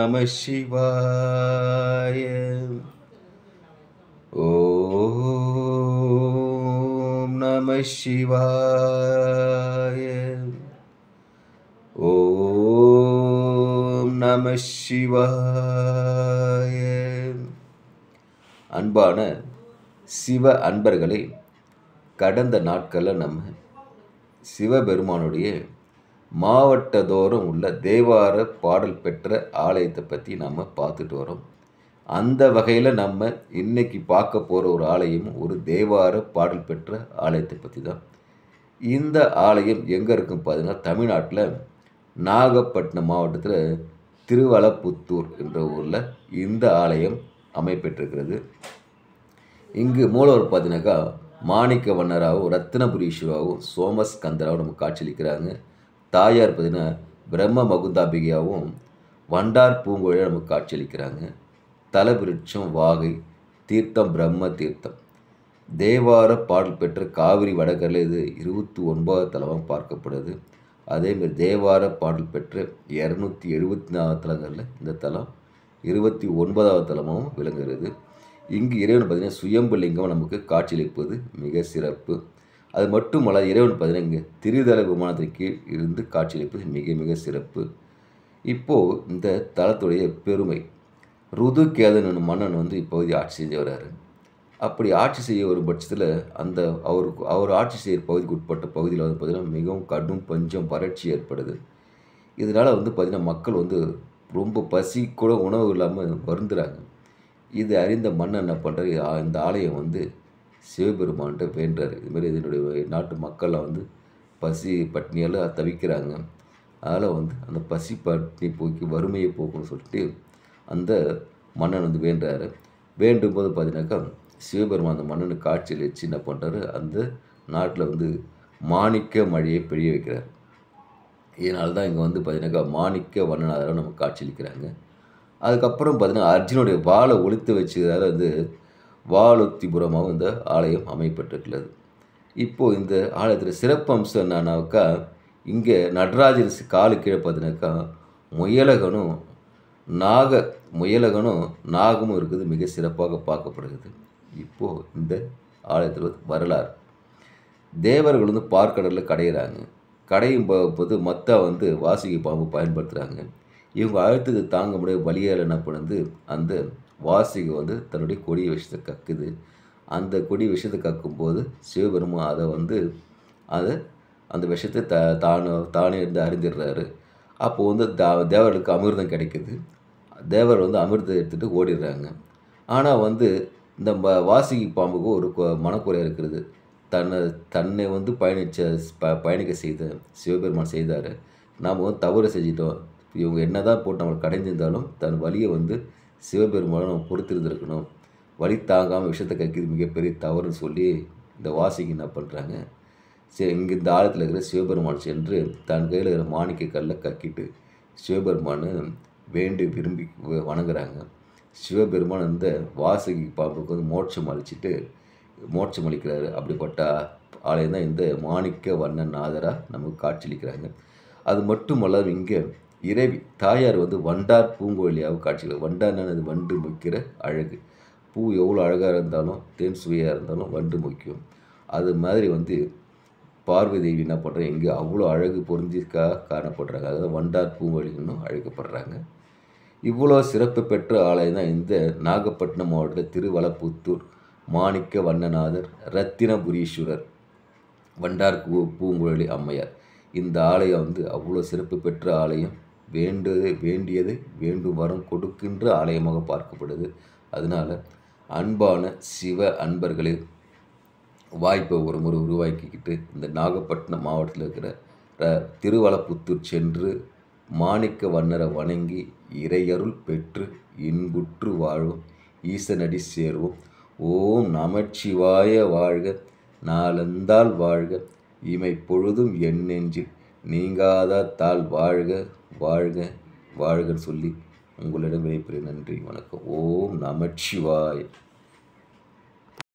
நம சிவாய. ஓம் நம சிவாய. ஓம் நம சிவாய. அன்பான சிவ அன்பர்களே, கடந்த நாட்களில் நம்ம சிவபெருமானுடைய மாவட்டதோறும் உள்ள தேவார பாடல் பெற்ற ஆலயத்தை பற்றி நம்ம பார்த்துட்டு வரோம். அந்த வகையில் நம்ம இன்னைக்கு பார்க்க போகிற ஒரு ஆலயம் ஒரு தேவார பாடல் பெற்ற ஆலயத்தை பற்றி தான். இந்த ஆலயம் எங்கே இருக்குன்னு பார்த்தீங்கன்னா, தமிழ்நாட்டில் நாகப்பட்டினம் மாவட்டத்தில் திருவலப்புத்தூர் என்ற ஊரில் இந்த ஆலயம் அமைப்பெற்றிருக்கிறது. இங்கு மூலவர் பார்த்தீங்கன்னாக்கா மாணிக்க வண்ணராகவும் ரத்தினபுரீஸ்வராகவும் சோமஸ்கந்தராகவும் நமக்கு காட்சியளிக்கிறாங்க. தாயார் பார்த்தீங்கன்னா பிரம்ம மகுந்தாம்பிகையாகவும் வண்டார் பூங்கோழியாக நமக்கு காட்சியளிக்கிறாங்க. தலவிருட்சம் வாகை, தீர்த்தம் பிரம்ம தீர்த்தம். தேவார பாடல் பெற்ற காவிரி வடகரில் இது 29வது தலமாக பார்க்கப்படுது. அதேமாதிரி தேவார பாடல் பெற்ற 274 தலங்களில் இந்த தலம் 29வது தலமாகவும் விளங்குகிறது. இங்கு இறைவன் பார்த்தீங்கன்னா சுயம்பு லிங்கம் நமக்கு காட்சியளிப்பது மிக சிறப்பு. அது மட்டுமல்ல, இறைவன் பார்த்தீங்கன்னா இங்கே திரிதல விமானத்தின் கீழ் இருந்து காட்சியளிப்பது மிக மிக சிறப்பு. இப்போது இந்த தலத்துடைய பெருமை, ருதுகேதன் என்னும் மன்னன் இப்போது ஆட்சி செஞ்சு வர்றாரு. அப்படி ஆட்சி செய்ய வரும் பட்சத்தில் அந்த அவர் ஆட்சி செய்கிற பகுதிக்கு உட்பட்ட பகுதியில் பார்த்திங்கன்னா மிகவும் கடும் பஞ்சம், வறட்சி ஏற்படுது. இதனால் பார்த்திங்கன்னா மக்கள் ரொம்ப பசி கூட உணவு இல்லாமல் வருந்துறாங்க. இது அறிந்த மன்னன் என்ன பண்ணுறாரு, இந்த ஆலயம் சிவபெருமான்கிட்ட வேண்டுறாரு. இதுமாரி இதனுடைய நாட்டு மக்கள்லாம் பசி பட்னியால் தவிக்கிறாங்க. அதனால் அந்த பசி பட்னி போக்கி வறுமையை போக்கணும்னு சொல்லிட்டு அந்த மன்னன் வேண்டுறாரு. வேண்டும்போது பார்த்தீங்கன்னாக்கா சிவபெருமான் அந்த மன்னனுக்கு காட்சியில் வச்சு என்ன பண்ணுறாரு, அந்த நாட்டில் மாணிக்க மழையை பெய்ய வைக்கிறார். இதனால தான் இங்கே பார்த்தீங்கன்னாக்கா மாணிக்க வண்ணநாதராக நமக்கு காட்சியளிக்கிறாங்க. அதுக்கப்புறம் பார்த்தீங்கன்னா அர்ஜுனுடைய வாளை ஒழித்து வச்சதால் வாளுத்திபுரமாகவும் இந்த ஆலயம் அமைப்பட்டிருக்கிறது. இப்போது இந்த ஆலயத்தில் சிறப்பு அம்சம் என்னன்னாக்கா, இங்கே நடராஜன் காலு கீழே பார்த்தீங்கன்னாக்கா முயலகனும் நாகமும் இருக்குது, மிக சிறப்பாக பார்க்கப்படுகிறது. இப்போது இந்த ஆலயத்தில் வரலாறு, தேவர்கள் பார்க்கடலில் கடையிறாங்க. கடையும் போது மற்ற வாசுகி பாம்பு பயன்படுத்துகிறாங்க. இவங்க அழுத்தத்தை தாங்க முடியாத வலியால் என்ன பண்ணுது, அந்த வாசுகி தன்னுடைய கொடிய விஷயத்தை கக்குது. அந்த கொடிய விஷயத்தை கக்கும்போது சிவபெருமான் அதை அந்த விஷயத்தை தானே அறிஞ்சிடுறாரு. அப்போது தேவர்களுக்கு அமிர்தம் கிடைக்குது. தேவர் அமிர்தத்தை எடுத்துகிட்டு ஓடிடுறாங்க. ஆனால் இந்த வாசுகி பாம்புக்கு ஒரு மனக்குறையாக இருக்கிறது. தன்னை பயணிக்க செய்த சிவபெருமான் செய்தார். நாம் தவறு செஞ்சிட்டோம், இவங்க என்ன தான் போட்டு நம்மளை கடைஞ்சிருந்தாலும் தன் வலியை சிவபெருமானை நம்ம பொறுத்திருந்திருக்கணும், வலி தாங்காமல் விஷயத்தை கக்கிது மிகப்பெரிய தவறுன்னு சொல்லி இந்த வாசிக்கு என்ன பண்ணுறாங்க, சரி இங்கே இந்த ஆழத்தில் இருக்கிற சிவபெருமான் சென்று தன் கையில் இருக்கிற மாணிக்க கல்லை கக்கிட்டு சிவபெருமானை வேண்டி விரும்பி வணங்குறாங்க. சிவபெருமான் இந்த வாசுகி பாம்புக்கு மோட்சம் அளிக்கிறாரு. அப்படிப்பட்ட ஆலயம் தான் இந்த மாணிக்க வண்ணநாதராக நமக்கு காட்சியளிக்கிறாங்க. அது மட்டுமல்லாது இங்கே இறைவி தாயார் வண்டார் பூங்கோழியாக காட்சிகள். வண்டார்னா அது வண்டு மொய்க்கிற அழகு. பூ எவ்வளோ அழகாக இருந்தாலும் தேன் சுவையாக இருந்தாலும் வண்டு மொய்க்கும். அது மாதிரி பார்வதி தேவி என்ன பண்ணுறாங்க, இங்கே அவ்வளோ அழகு பொருந்திக்காக காணப்படுறாங்க. அதாவது வண்டார் பூங்கோழின்னு அழைக்கப்படுறாங்க. இவ்வளோ சிறப்பு பெற்ற ஆலயம் தான் இந்த நாகப்பட்டினம் மாவட்டத்தில் திருவலப்புத்தூர் மாணிக்க வண்ணநாதர் ரத்தினபுரீஸ்வரர் வண்டார் பூங்குழலி அம்மையார். இந்த ஆலயம் அவ்வளோ சிறப்பு பெற்ற ஆலயம். வேண்டியது வேண்டும் வரம் கொடுக்கின்ற ஆலயமாக பார்க்கப்படுது. அதனால் அன்பான சிவ அன்பர்களே, வாய்ப்பை ஒரு முறை உருவாக்கிக்கிட்டு இந்த நாகப்பட்டினம் மாவட்டத்தில் இருக்கிற திருவலப்புத்தூர் சென்று மாணிக்க வண்ணரை வணங்கி இறையருள் பெற்று இன்புற்று வாழ்வோம், ஈசனடி சேர்வோம். ஓம் நமச்சிவாய வாழ்க, நாளந்தால் வாழ்க, இமை பொழுதும் என் நெஞ்சில் நீங்காத தாள் வாழ்க வாழ்க வாழ்கன்னு சொல்லி உங்களிடம் விடைபெறுகிறேன். நன்றி, வணக்கம். ஓம் நமச்சிவாய.